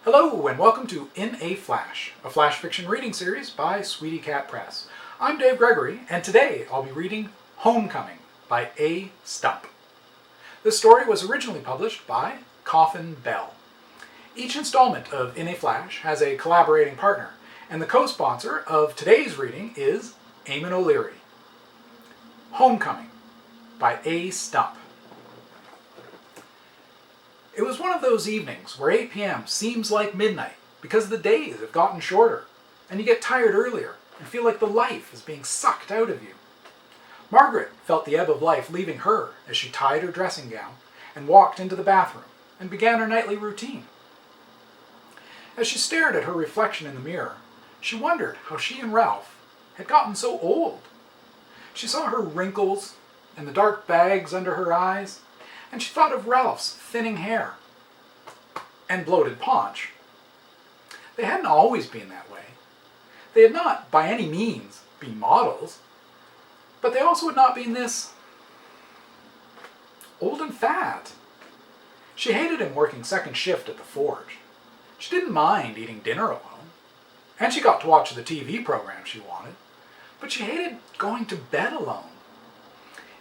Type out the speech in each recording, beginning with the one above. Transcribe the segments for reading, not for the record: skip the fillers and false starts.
Hello and welcome to In a Flash, a flash fiction reading series by Sweetycat Press. I'm Dave Gregory, and today I'll be reading Homecoming by A. Stump. This story was originally published by Coffin Bell. Each installment of In a Flash has a collaborating partner, and the co-sponsor of today's reading is Eamon O'Leary. Homecoming by A. Stump. It was one of those evenings where 8 p.m. seems like midnight because the days have gotten shorter, and you get tired earlier and feel like the life is being sucked out of you. Margaret felt the ebb of life leaving her as she tied her dressing gown and walked into the bathroom and began her nightly routine. As she stared at her reflection in the mirror, she wondered how she and Ralph had gotten so old. She saw her wrinkles and the dark bags under her eyes, and she thought of Ralph's thinning hair and bloated paunch. They hadn't always been that way. They had not, by any means, been models, but they also had not been this old and fat. She hated him working second shift at the forge. She didn't mind eating dinner alone, and she got to watch the TV program she wanted, but she hated going to bed alone.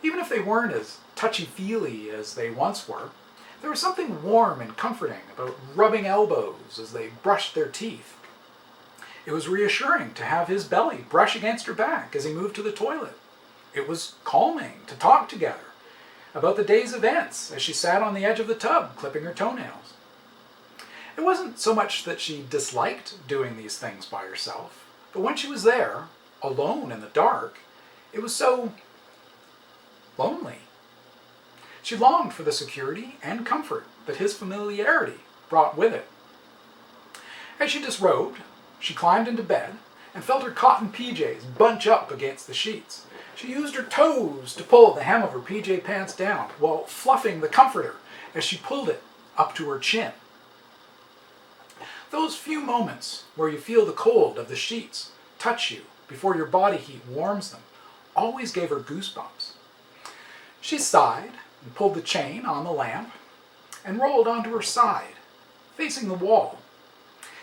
Even if they weren't as touchy-feely as they once were, there was something warm and comforting about rubbing elbows as they brushed their teeth. It was reassuring to have his belly brush against her back as he moved to the toilet. It was calming to talk together about the day's events as she sat on the edge of the tub clipping her toenails. It wasn't so much that she disliked doing these things by herself, but when she was there, alone in the dark, it was so lonely. She longed for the security and comfort that his familiarity brought with it. As she disrobed, she climbed into bed and felt her cotton PJs bunch up against the sheets. She used her toes to pull the hem of her PJ pants down while fluffing the comforter as she pulled it up to her chin. Those few moments where you feel the cold of the sheets touch you before your body heat warms them always gave her goosebumps. She sighed and pulled the chain on the lamp and rolled onto her side, facing the wall.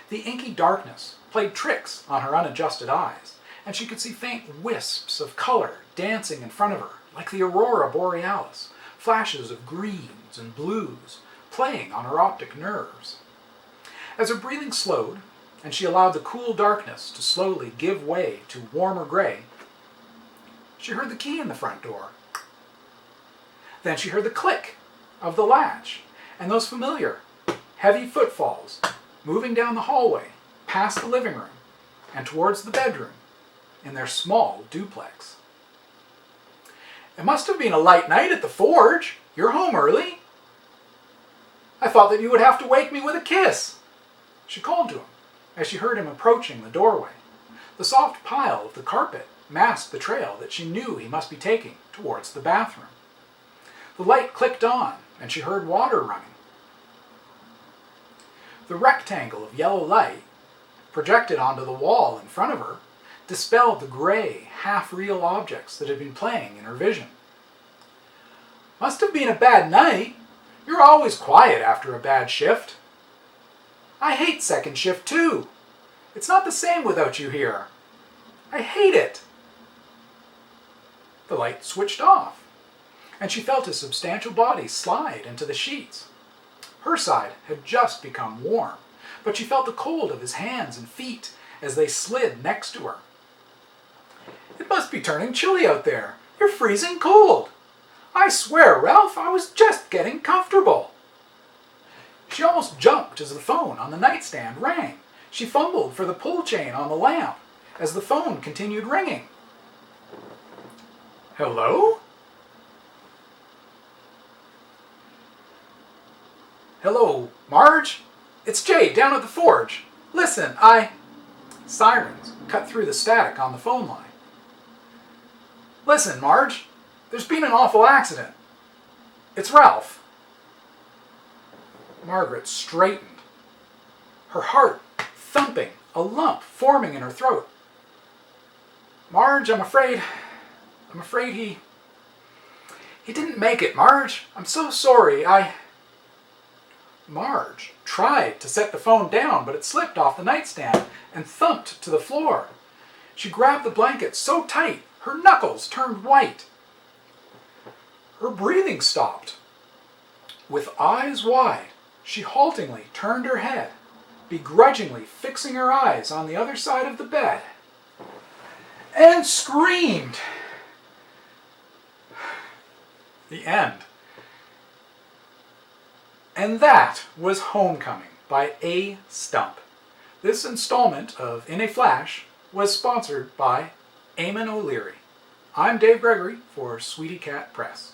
The inky darkness played tricks on her unadjusted eyes, and she could see faint wisps of color dancing in front of her, like the aurora borealis, flashes of greens and blues playing on her optic nerves. As her breathing slowed, and she allowed the cool darkness to slowly give way to warmer gray, she heard the key in the front door. Then she heard the click of the latch and those familiar, heavy footfalls moving down the hallway, past the living room, and towards the bedroom in their small duplex. "It must have been a light night at the forge. You're home early. I thought that you would have to wake me with a kiss," she called to him as she heard him approaching the doorway. The soft pile of the carpet masked the trail that she knew he must be taking towards the bathroom. The light clicked on, and she heard water running. The rectangle of yellow light, projected onto the wall in front of her, dispelled the gray, half-real objects that had been playing in her vision. "Must have been a bad night. You're always quiet after a bad shift." "I hate second shift, too. It's not the same without you here. I hate it." The light switched off, and she felt his substantial body slide into the sheets. Her side had just become warm, but she felt the cold of his hands and feet as they slid next to her. "It must be turning chilly out there. You're freezing cold. I swear, Ralph, I was just getting comfortable." She almost jumped as the phone on the nightstand rang. She fumbled for the pull chain on the lamp as the phone continued ringing. "Hello?" "Hello, Marge? It's Jay down at the forge. Listen, Sirens cut through the static on the phone line. "Listen, Marge, there's been an awful accident. It's Ralph." Margaret straightened, her heart thumping, a lump forming in her throat. "Marge, I'm afraid he didn't make it, Marge. I'm so sorry. Marge tried to set the phone down, but it slipped off the nightstand and thumped to the floor. She grabbed the blanket so tight, her knuckles turned white. Her breathing stopped. With eyes wide, she haltingly turned her head, begrudgingly fixing her eyes on the other side of the bed, and screamed. The end. And that was Homecoming by A. Stump. This installment of In a Flash was sponsored by Eamon O'Leary. I'm Dave Gregory for Sweetycat Press.